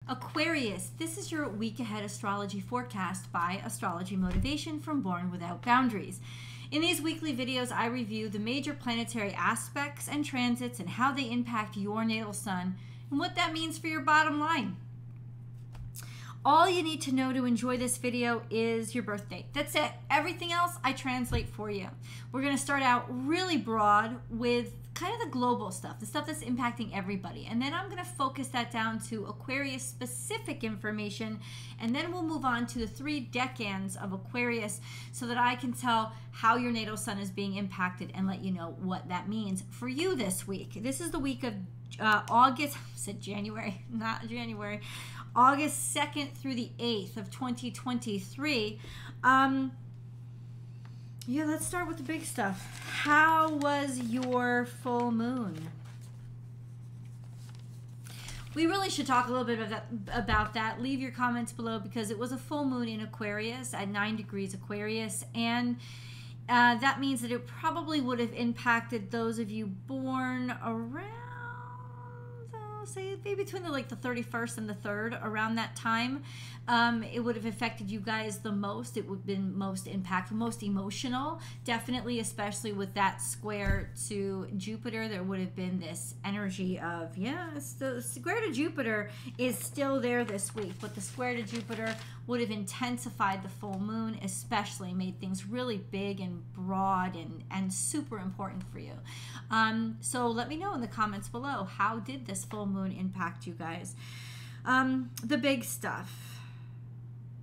Aquarius, this is your week ahead astrology forecast by Astrology Motivation from Born Without Boundaries. In these weekly videos, I review the major planetary aspects and transits and how they impact your natal sun and what that means for your bottom line. All you need to know to enjoy this video is your birth date. That's it. Everything else I translate for you. We're going to start out really broad with kind of the global stuff, the stuff that's impacting everybody. And then I'm going to focus that down to Aquarius specific information. And then we'll move on to the 3 decans of Aquarius so that I can tell how your natal sun is being impacted and let you know what that means for you this week. This is the week of August, I said January, not January, August 2nd through the 8th of 2023. Yeah, let's start with the big stuff. How was your full moon? We really should talk a little bit about that. Leave your comments below because it was a full moon in Aquarius at 9 degrees Aquarius, and that means that it probably would have impacted those of you born around, say maybe between the 31st and the 3rd, around that time. It would have affected you guys the most. It would have been most impactful, most emotional, definitely, especially with that square to Jupiter. There would have been this energy of, yes, the square to Jupiter is still there this week, but the square to Jupiter would have intensified the full moon, especially made things really big and broad and super important for you. So let me know in the comments below, how did this full moon impact you guys? The big stuff.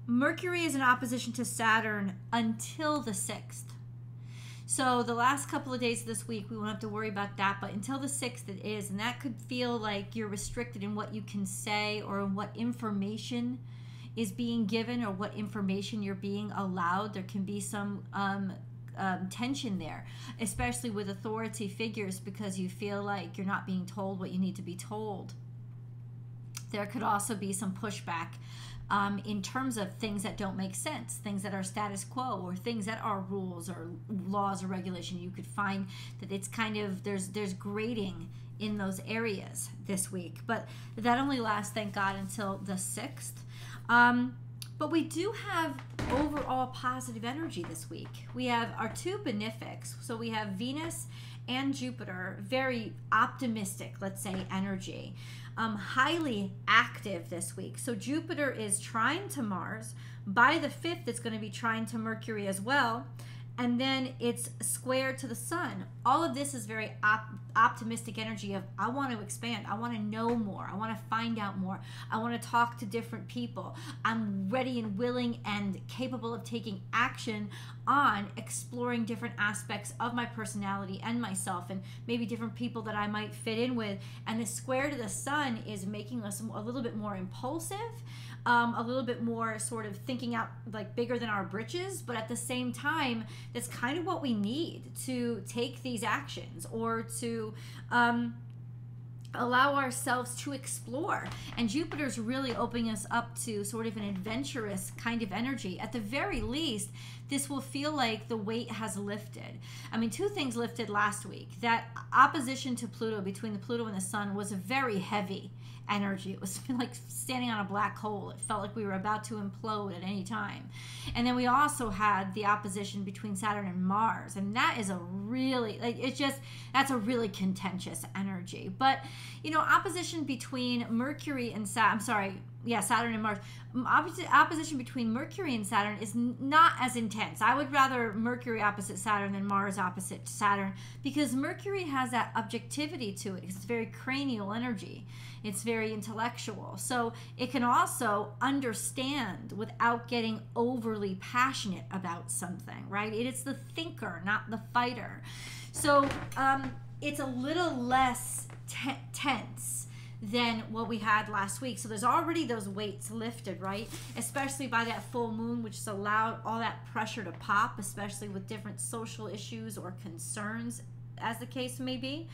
Mercury is in opposition to Saturn until the 6th. So the last couple of days of this week, we won't have to worry about that, but until the 6th it is, and that could feel like you're restricted in what you can say or in what information is being given or what information you're being allowed. There can be some tension there, especially with authority figures, because you feel like you're not being told what you need to be told. There could also be some pushback in terms of things that don't make sense, things that are status quo, or things that are rules or laws or regulation. You could find that it's kind of, there's grading in those areas this week, but that only lasts, thank God, until the 6th. But we do have overall positive energy this week. We have our 2 benefics. So we have Venus and Jupiter, very optimistic, let's say, energy. Highly active this week. So Jupiter is trine to Mars. By the 5th, it's going to be trine to Mercury as well. And then it's square to the sun. All of this is very optimistic energy of, I want to expand. I want to know more. I want to find out more. I want to talk to different people. I'm ready and willing and capable of taking action on exploring different aspects of my personality and myself, and maybe different people that I might fit in with. And the square to the sun is making us a little bit more impulsive, a little bit more sort of thinking out like bigger than our britches, but at the same time, that's kind of what we need to take these actions or to allow ourselves to explore. And Jupiter's really opening us up to sort of an adventurous kind of energy. At the very least, this will feel like the weight has lifted. I mean, 2 things lifted last week. That opposition to Pluto, between the Pluto and the Sun, was a very heavy energy. It was like standing on a black hole. It felt like we were about to implode at any time. And then we also had the opposition between Saturn and Mars, and that is a really, like, it's just, that's a really contentious energy. But, you know, opposition between Mercury and Saturn and Mars, opposition between Mercury and Saturn is not as intense. I would rather Mercury opposite Saturn than Mars opposite Saturn, because Mercury has that objectivity to it. It's very cranial energy. It's very intellectual. So it can also understand without getting overly passionate about something, right? It is the thinker, not the fighter. So it's a little less tense than what we had last week. So there's already those weights lifted, right? Especially by that full moon, which has allowed all that pressure to pop, especially with different social issues or concerns, as the case may be.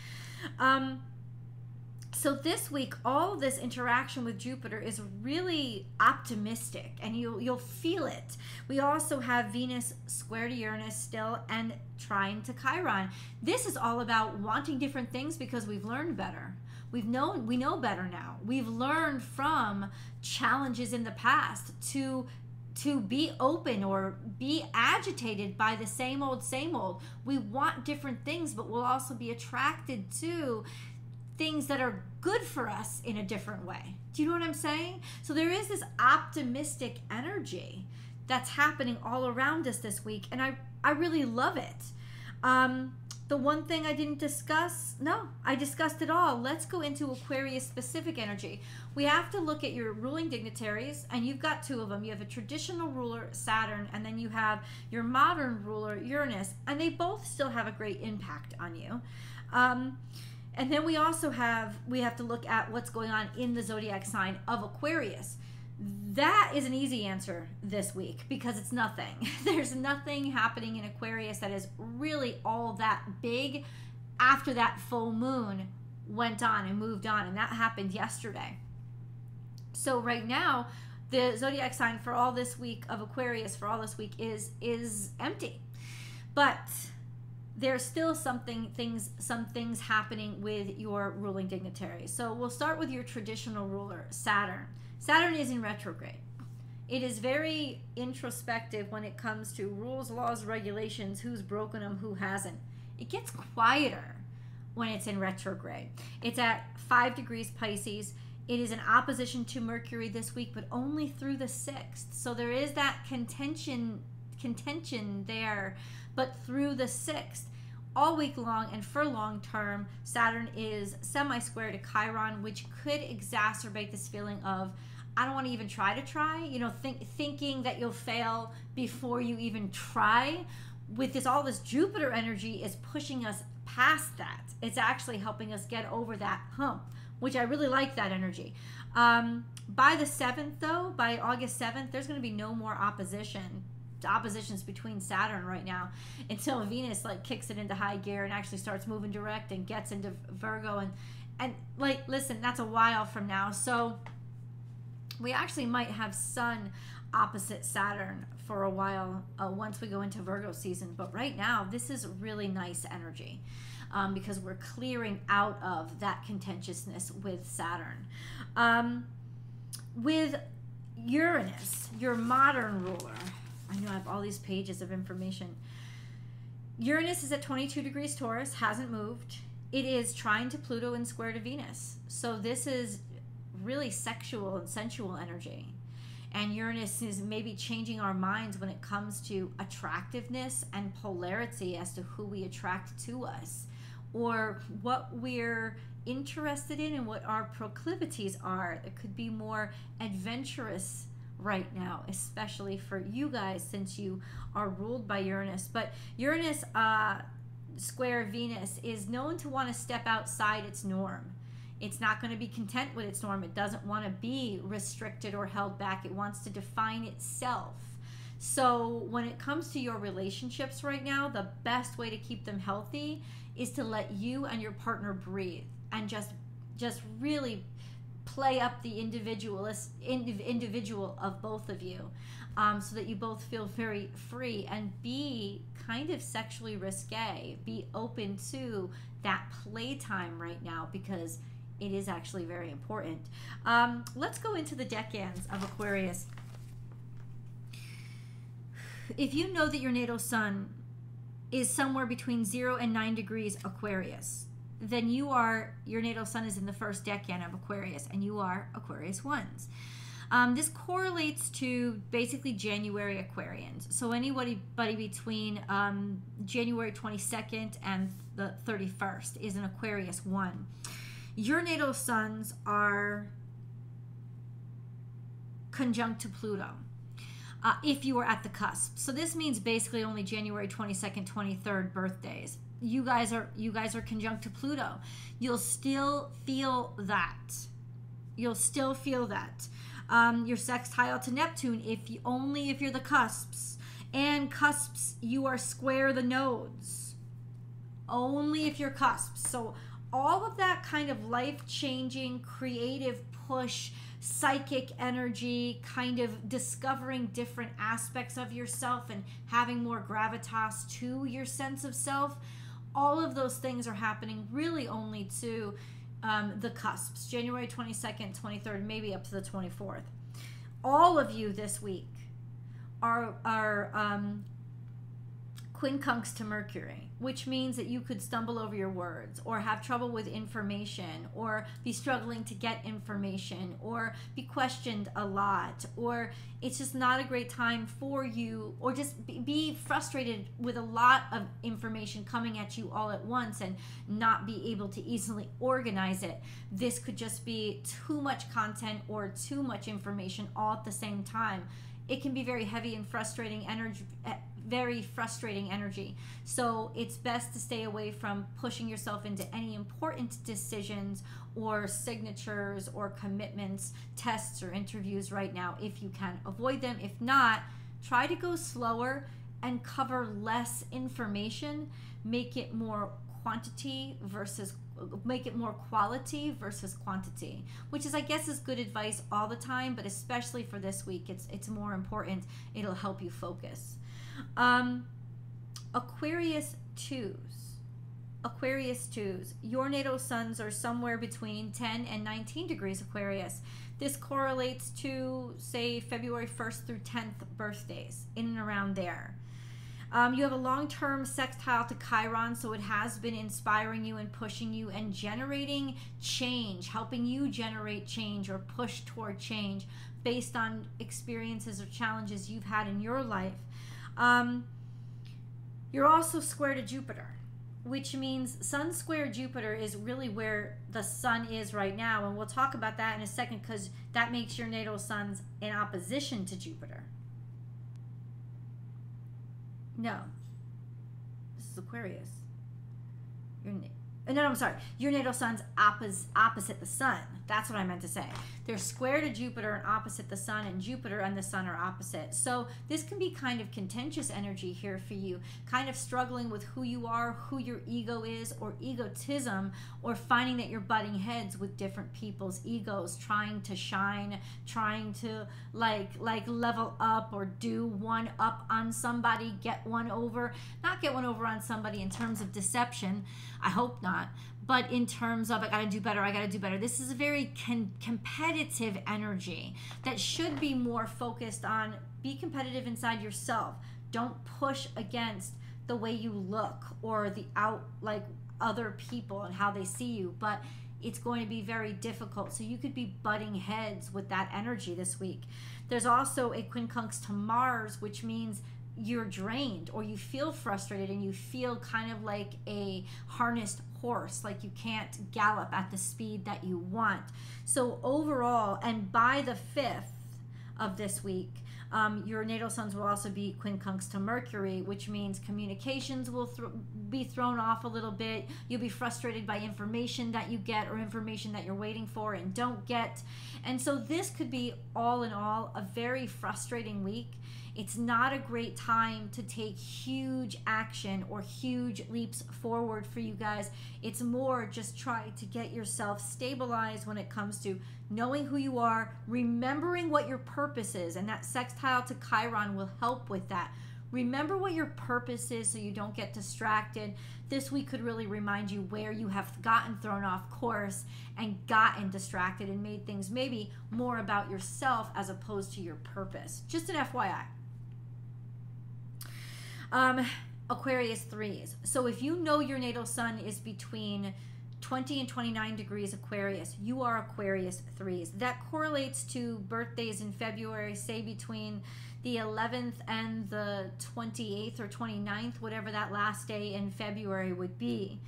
So this week, all this interaction with Jupiter is really optimistic, and you'll feel it. We also have Venus square to Uranus still and trine to Chiron. This is all about wanting different things because we've learned better. we know better now. We've learned from challenges in the past to be open or be agitated by the same old. We want different things, but we'll also be attracted to things that are good for us in a different way. Do you know what I'm saying? So there is this optimistic energy that's happening all around us this week, and I really love it. The one thing I didn't discuss, no, I discussed it all. Let's go into Aquarius specific energy. We have to look at your ruling dignitaries, and you've got two of them. You have a traditional ruler, Saturn, and then you have your modern ruler, Uranus, and they both still have a great impact on you. And then we also have to look at what's going on in the zodiac sign of Aquarius. That is an easy answer this week because it's nothing. There's nothing happening in Aquarius that is really all that big after that full moon went on and moved on, and that happened yesterday. So right now, the zodiac sign for all this week of Aquarius for all this week is empty. But there's still some things happening with your ruling dignitary. So we'll start with your traditional ruler, Saturn. Saturn is in retrograde. It is very introspective when it comes to rules, laws, regulations, who's broken them, who hasn't. It gets quieter when it's in retrograde. It's at 5 degrees Pisces. It is in opposition to Mercury this week, but only through the 6th. So there is that contention there, but through the 6th. All week long and for long term, Saturn is semi-square to Chiron, which could exacerbate this feeling of, I don't want to even try, thinking that you'll fail before you even try. With this, all this Jupiter energy is pushing us past that. It's actually helping us get over that hump, which I really like that energy. By the 7th, though, by August 7th, there's going to be no more oppositions between Saturn right now until Venus kicks it into high gear and actually starts moving direct and gets into Virgo, and listen, that's a while from now. So we actually might have Sun opposite Saturn for a while once we go into Virgo season. But right now, this is really nice energy because we're clearing out of that contentiousness with Saturn. With Uranus, your modern ruler, I know I have all these pages of information. Uranus is at 22 degrees Taurus, hasn't moved. It is trine to Pluto and square to Venus. So this is really sexual and sensual energy. And Uranus is maybe changing our minds when it comes to attractiveness and polarity as to who we attract to us, or what we're interested in and what our proclivities are. It could be more adventurous right now, especially for you guys since you are ruled by Uranus. But Uranus square Venus is known to want to step outside its norm. It's not going to be content with its norm. It doesn't want to be restricted or held back. It wants to define itself. So when it comes to your relationships right now, the best way to keep them healthy is to let you and your partner breathe and just really play up the individual of both of you, so that you both feel very free and be kind of sexually risque. Be open to that playtime right now because it is actually very important. Let's go into the decans of Aquarius. If you know that your natal sun is somewhere between 0 and 9 degrees Aquarius, then your natal sun is in the first decan of Aquarius, and you are Aquarius ones. This correlates to basically January Aquarians. So anybody between January 22nd and the 31st is an Aquarius 1. Your natal suns are conjunct to Pluto if you are at the cusp. So this means basically only January 22nd, 23rd birthdays. You guys are conjunct to Pluto. You'll still feel that. You're sextile to Neptune if you're the cusps. And cusps, you are square the nodes. Only if you're cusps. So all of that kind of life-changing, creative push, psychic energy, kind of discovering different aspects of yourself and having more gravitas to your sense of self, all of those things are happening really only to the cusps, January 22nd, 23rd, maybe up to the 24th. All of you this week are quincunx to Mercury, which means that you could stumble over your words or have trouble with information or be struggling to get information or be questioned a lot, or it's just not a great time for you, or just be frustrated with a lot of information coming at you all at once and not be able to easily organize it. This could just be too much content or too much information all at the same time. It can be very heavy and frustrating energy, very frustrating energy. So it's best to stay away from pushing yourself into any important decisions or signatures or commitments, tests or interviews right now if you can avoid them. If not, try to go slower and cover less information. Make it more quality versus quantity, which is, I guess, is good advice all the time, but especially for this week, it's more important. It'll help you focus. Aquarius 2s, your natal suns are somewhere between 10 and 19 degrees Aquarius. This correlates to, say, February 1st through 10th birthdays, in and around there. You have a long-term sextile to Chiron, so it has been inspiring you and pushing you and generating change, helping you generate change or push toward change based on experiences or challenges you've had in your life. You're also square to Jupiter, which means Sun square Jupiter is really where the Sun is right now, and we'll talk about that in a second because that makes your natal suns in opposition to Jupiter. No, this is Aquarius. I'm sorry. Your natal sun's opposite the Sun. That's what I meant to say. They're square to Jupiter and opposite the Sun, and Jupiter and the Sun are opposite. So this can be kind of contentious energy here for you, kind of struggling with who you are, who your ego is, or egotism, or finding that you're butting heads with different people's egos, trying to shine, trying to like level up or do one up on somebody, not get one over on somebody in terms of deception. I hope not. But in terms of, I gotta do better. This is a very competitive energy that should be more focused on, be competitive inside yourself. Don't push against the way you look or other people and how they see you. But it's going to be very difficult. So you could be butting heads with that energy this week. There's also a quincunx to Mars, which means you're drained or you feel frustrated and you feel kind of like a harnessed horse, like you can't gallop at the speed that you want. So overall, and by the 5th of this week, your natal suns will also be quincunx to Mercury, which means communications will be thrown off a little bit. You'll be frustrated by information that you get or information that you're waiting for and don't get. And so this could be, all in all, a very frustrating week. It's not a great time to take huge action or huge leaps forward for you guys. It's more just try to get yourself stabilized when it comes to knowing who you are, remembering what your purpose is, and that sextile to Chiron will help with that. Remember what your purpose is so you don't get distracted. This week could really remind you where you have gotten thrown off course and gotten distracted and made things maybe more about yourself as opposed to your purpose. Just an FYI. Aquarius 3s. So if you know your natal sun is between 20 and 29 degrees Aquarius, you are Aquarius 3s. That correlates to birthdays in February, say between the 11th and the 28th or 29th, whatever that last day in February would be.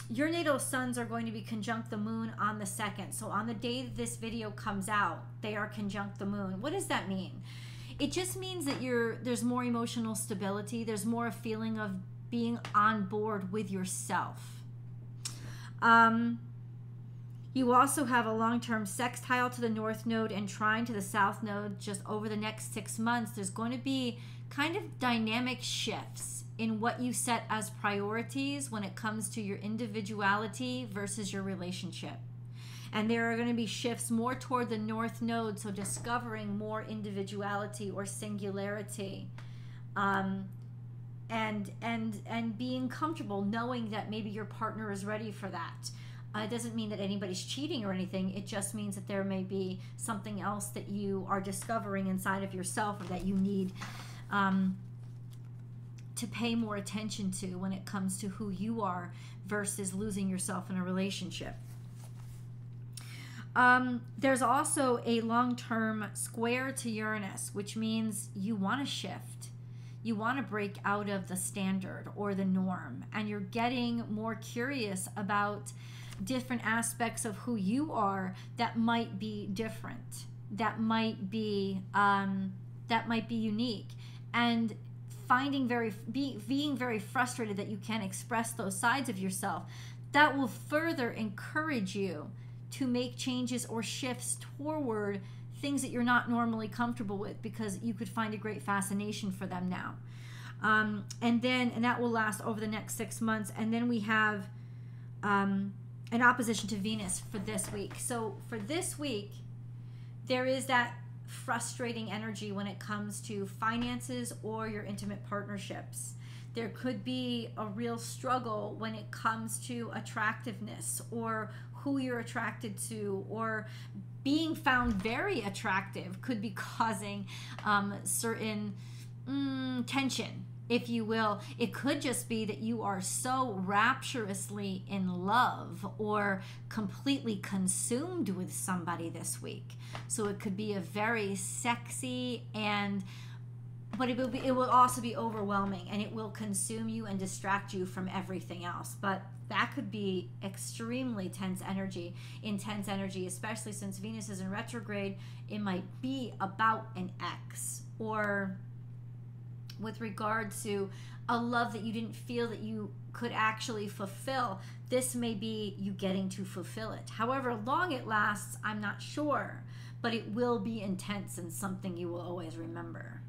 Your natal suns are going to be conjunct the moon on the 2nd. So on the day that this video comes out, they are conjunct the moon. What does that mean? It just means that there's more emotional stability. There's more a feeling of being on board with yourself. You also have a long-term sextile to the North Node and trine to the South Node just over the next 6 months. There's going to be kind of dynamic shifts in what you set as priorities when it comes to your individuality versus your relationship. And there are going to be shifts more toward the North Node, so discovering more individuality or singularity, and being comfortable knowing that maybe your partner is ready for that. It doesn't mean that anybody's cheating or anything. It just means that there may be something else that you are discovering inside of yourself, or that you need to pay more attention to when it comes to who you are versus losing yourself in a relationship. There's also a long-term square to Uranus, which means you want to shift. You want to break out of the standard or the norm, and you're getting more curious about different aspects of who you are that might be different, that might be unique, and being very frustrated that you can't express those sides of yourself. That will further encourage you to make changes or shifts toward things that you're not normally comfortable with, because you could find a great fascination for them now. And that will last over the next 6 months. And then we have an opposition to Venus for this week. So for this week, there is that frustrating energy when it comes to finances or your intimate partnerships. There could be a real struggle when it comes to attractiveness, or who you're attracted to, or being found very attractive could be causing certain tension, if you will. It could just be that you are so rapturously in love or completely consumed with somebody this week. So it could be a very sexy but it will also be overwhelming, and it will consume you and distract you from everything else. But that could be extremely intense energy, especially since Venus is in retrograde. It might be about an ex, or with regard to a love that you didn't feel that you could actually fulfill. This may be you getting to fulfill it. However long it lasts, I'm not sure, but it will be intense and something you will always remember.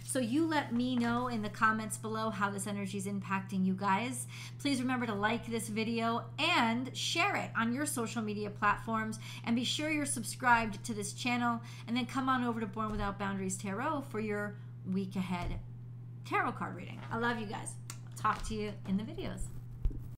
So you let me know in the comments below how this energy is impacting you guys. Please remember to like this video and share it on your social media platforms, and be sure you're subscribed to this channel, and then come on over to Born Without Boundaries Tarot for your week ahead tarot card reading. I love you guys. I'll talk to you in the videos.